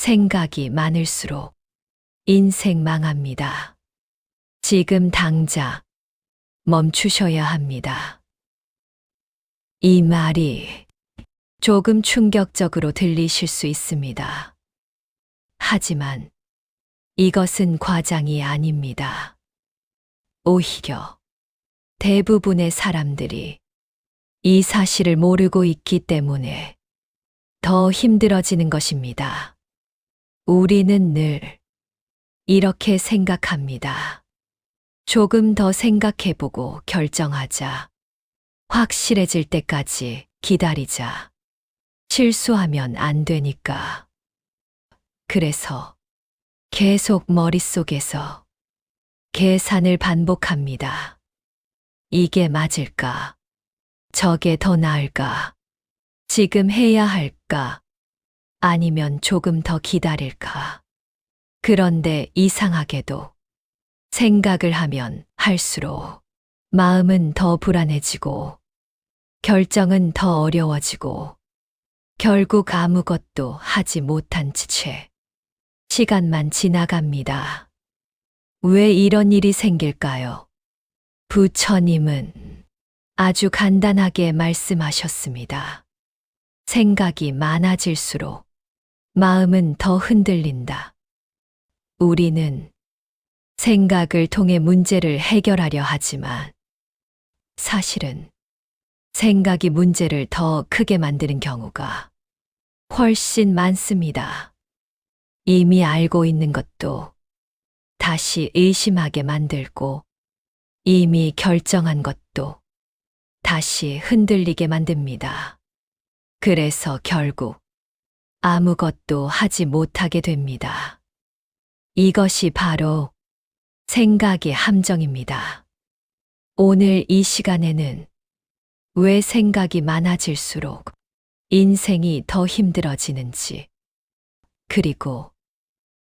생각이 많을수록 인생 망합니다. 지금 당장 멈추셔야 합니다. 이 말이 조금 충격적으로 들리실 수 있습니다. 하지만 이것은 과장이 아닙니다. 오히려 대부분의 사람들이 이 사실을 모르고 있기 때문에 더 힘들어지는 것입니다. 우리는 늘 이렇게 생각합니다. 조금 더 생각해보고 결정하자. 확실해질 때까지 기다리자. 실수하면 안 되니까. 그래서 계속 머릿속에서 계산을 반복합니다. 이게 맞을까? 저게 더 나을까? 지금 해야 할까? 아니면 조금 더 기다릴까? 그런데 이상하게도 생각을 하면 할수록 마음은 더 불안해지고 결정은 더 어려워지고 결국 아무것도 하지 못한 채 시간만 지나갑니다. 왜 이런 일이 생길까요? 부처님은 아주 간단하게 말씀하셨습니다. 생각이 많아질수록 마음은 더 흔들린다. 우리는 생각을 통해 문제를 해결하려 하지만 사실은 생각이 문제를 더 크게 만드는 경우가 훨씬 많습니다. 이미 알고 있는 것도 다시 의심하게 만들고 이미 결정한 것도 다시 흔들리게 만듭니다. 그래서 결국 아무것도 하지 못하게 됩니다. 이것이 바로 생각의 함정입니다. 오늘 이 시간에는 왜 생각이 많아질수록 인생이 더 힘들어지는지, 그리고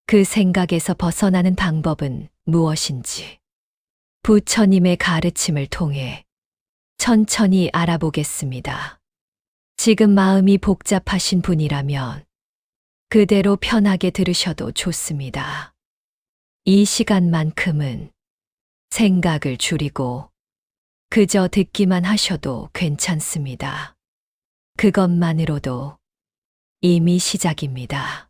그 생각에서 벗어나는 방법은 무엇인지 부처님의 가르침을 통해 천천히 알아보겠습니다. 지금 마음이 복잡하신 분이라면 그대로 편하게 들으셔도 좋습니다. 이 시간만큼은 생각을 줄이고 그저 듣기만 하셔도 괜찮습니다. 그것만으로도 이미 시작입니다.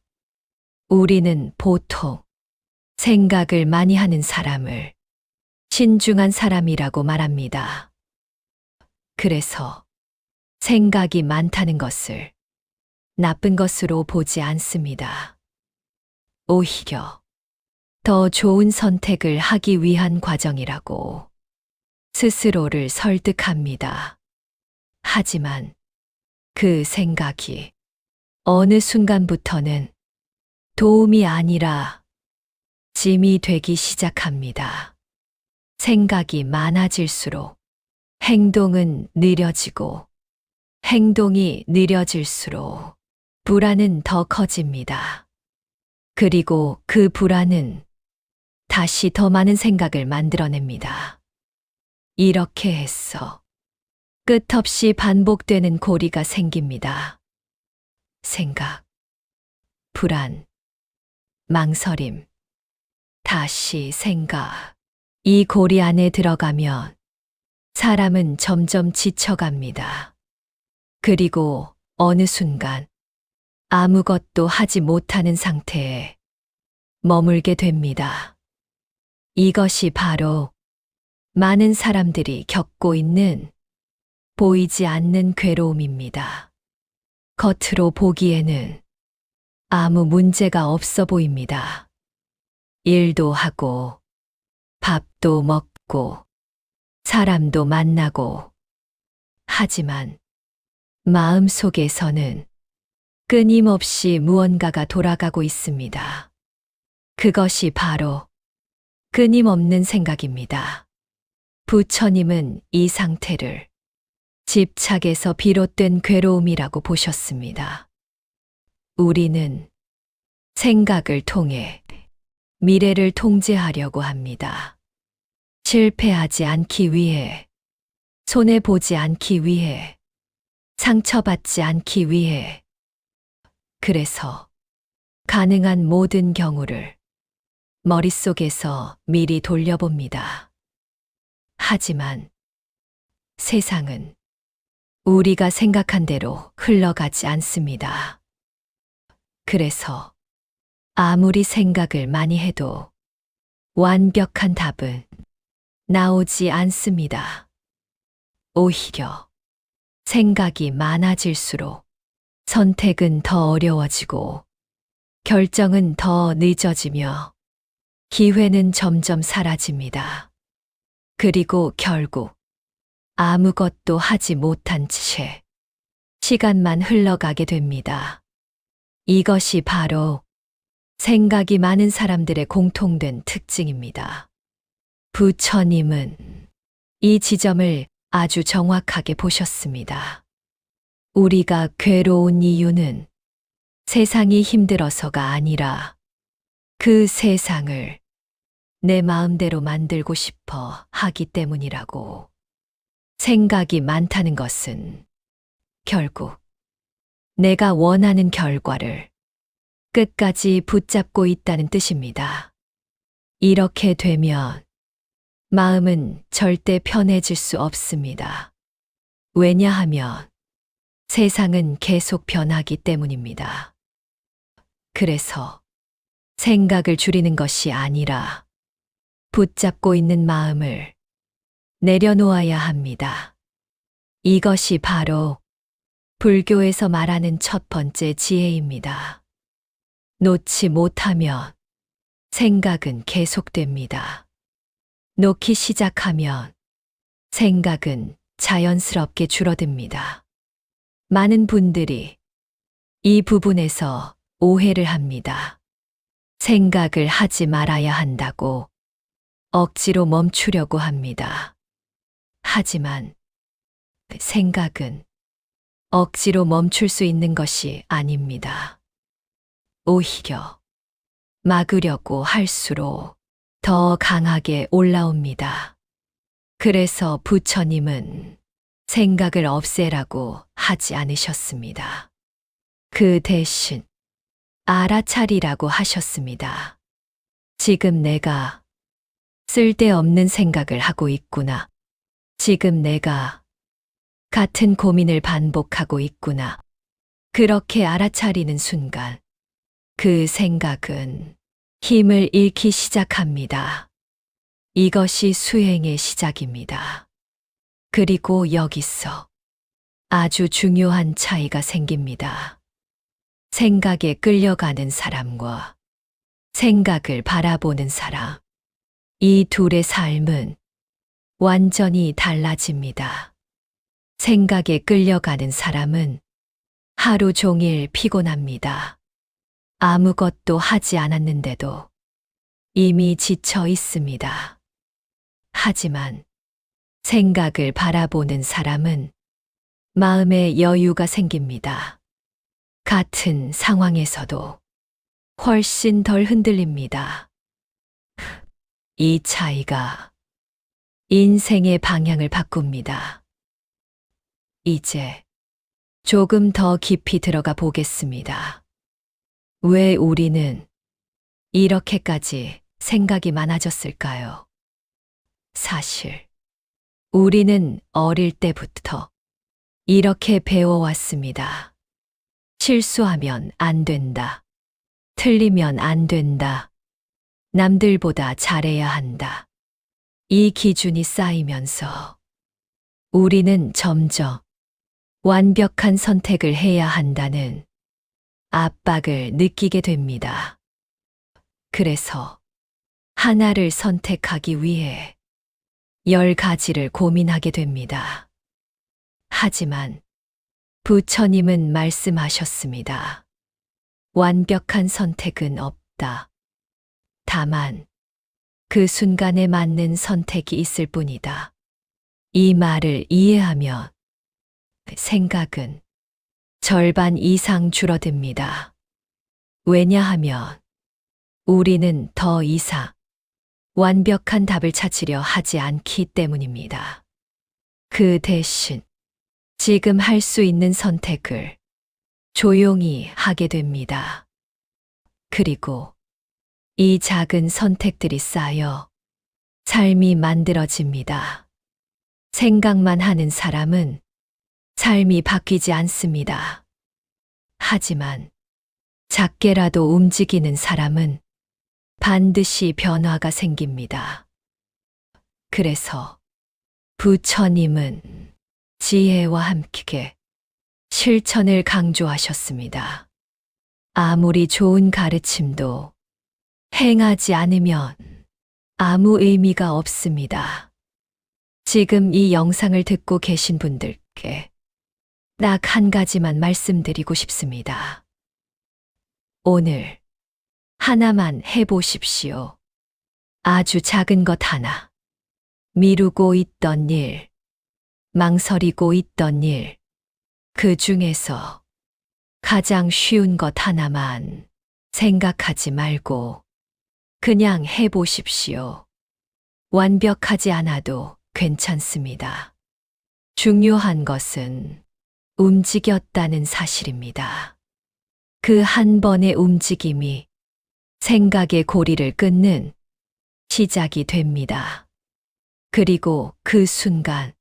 우리는 보통 생각을 많이 하는 사람을 신중한 사람이라고 말합니다. 그래서 생각이 많다는 것을 나쁜 것으로 보지 않습니다. 오히려 더 좋은 선택을 하기 위한 과정이라고 스스로를 설득합니다. 하지만 그 생각이 어느 순간부터는 도움이 아니라 짐이 되기 시작합니다. 생각이 많아질수록 행동은 느려지고 행동이 느려질수록 불안은 더 커집니다. 그리고 그 불안은 다시 더 많은 생각을 만들어냅니다. 이렇게 해서 끝없이 반복되는 고리가 생깁니다. 생각, 불안, 망설임, 다시 생각. 이 고리 안에 들어가면 사람은 점점 지쳐갑니다. 그리고 어느 순간 아무것도 하지 못하는 상태에 머물게 됩니다. 이것이 바로 많은 사람들이 겪고 있는 보이지 않는 괴로움입니다. 겉으로 보기에는 아무 문제가 없어 보입니다. 일도 하고, 밥도 먹고, 사람도 만나고, 하지만 마음속에서는 끊임없이 무언가가 돌아가고 있습니다. 그것이 바로 끊임없는 생각입니다. 부처님은 이 상태를 집착에서 비롯된 괴로움이라고 보셨습니다. 우리는 생각을 통해 미래를 통제하려고 합니다. 실패하지 않기 위해, 손해보지 않기 위해, 상처받지 않기 위해. 그래서 가능한 모든 경우를 머릿속에서 미리 돌려봅니다. 하지만 세상은 우리가 생각한 대로 흘러가지 않습니다. 그래서 아무리 생각을 많이 해도 완벽한 답은 나오지 않습니다. 오히려 생각이 많아질수록 선택은 더 어려워지고 결정은 더 늦어지며 기회는 점점 사라집니다. 그리고 결국 아무것도 하지 못한 채 시간만 흘러가게 됩니다. 이것이 바로 생각이 많은 사람들의 공통된 특징입니다. 부처님은 이 지점을 아주 정확하게 보셨습니다. 우리가 괴로운 이유는 세상이 힘들어서가 아니라 그 세상을 내 마음대로 만들고 싶어 하기 때문이라고. 생각이 많다는 것은 결국 내가 원하는 결과를 끝까지 붙잡고 있다는 뜻입니다. 이렇게 되면 마음은 절대 편해질 수 없습니다. 왜냐하면 세상은 계속 변하기 때문입니다. 그래서 생각을 줄이는 것이 아니라 붙잡고 있는 마음을 내려놓아야 합니다. 이것이 바로 불교에서 말하는 첫 번째 지혜입니다. 놓지 못하면 생각은 계속됩니다. 놓기 시작하면 생각은 자연스럽게 줄어듭니다. 많은 분들이 이 부분에서 오해를 합니다. 생각을 하지 말아야 한다고 억지로 멈추려고 합니다. 하지만 생각은 억지로 멈출 수 있는 것이 아닙니다. 오히려 막으려고 할수록 더 강하게 올라옵니다. 그래서 부처님은 생각을 없애라고 하지 않으셨습니다. 그 대신 알아차리라고 하셨습니다. 지금 내가 쓸데없는 생각을 하고 있구나. 지금 내가 같은 고민을 반복하고 있구나. 그렇게 알아차리는 순간 그 생각은 힘을 잃기 시작합니다. 이것이 수행의 시작입니다. 그리고 여기서 아주 중요한 차이가 생깁니다. 생각에 끌려가는 사람과 생각을 바라보는 사람. 이 둘의 삶은 완전히 달라집니다. 생각에 끌려가는 사람은 하루 종일 피곤합니다. 아무것도 하지 않았는데도 이미 지쳐 있습니다. 하지만 생각을 바라보는 사람은 마음에 여유가 생깁니다. 같은 상황에서도 훨씬 덜 흔들립니다. 이 차이가 인생의 방향을 바꿉니다. 이제 조금 더 깊이 들어가 보겠습니다. 왜 우리는 이렇게까지 생각이 많아졌을까요? 사실 우리는 어릴 때부터 이렇게 배워왔습니다. 실수하면 안 된다. 틀리면 안 된다. 남들보다 잘해야 한다. 이 기준이 쌓이면서 우리는 점점 완벽한 선택을 해야 한다는 압박을 느끼게 됩니다. 그래서 하나를 선택하기 위해 10가지를 고민하게 됩니다. 하지만 부처님은 말씀하셨습니다. 완벽한 선택은 없다. 다만 그 순간에 맞는 선택이 있을 뿐이다. 이 말을 이해하면 생각은 절반 이상 줄어듭니다. 왜냐하면 우리는 더 이상 완벽한 답을 찾으려 하지 않기 때문입니다. 그 대신 지금 할 수 있는 선택을 조용히 하게 됩니다. 그리고 이 작은 선택들이 쌓여 삶이 만들어집니다. 생각만 하는 사람은 삶이 바뀌지 않습니다. 하지만 작게라도 움직이는 사람은 반드시 변화가 생깁니다. 그래서 부처님은 지혜와 함께 실천을 강조하셨습니다. 아무리 좋은 가르침도 행하지 않으면 아무 의미가 없습니다. 지금 이 영상을 듣고 계신 분들께 딱 한 가지만 말씀드리고 싶습니다. 오늘 하나만 해보십시오. 아주 작은 것 하나. 미루고 있던 일, 망설이고 있던 일, 그 중에서 가장 쉬운 것 하나만 생각하지 말고 그냥 해보십시오. 완벽하지 않아도 괜찮습니다. 중요한 것은 움직였다는 사실입니다. 그 한 번의 움직임이 생각의 고리를 끊는 시작이 됩니다. 그리고 그 순간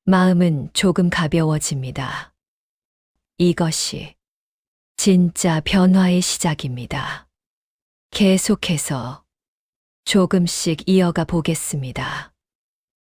마음은 조금 가벼워집니다. 이것이 진짜 변화의 시작입니다. 계속해서 조금씩 이어가 보겠습니다.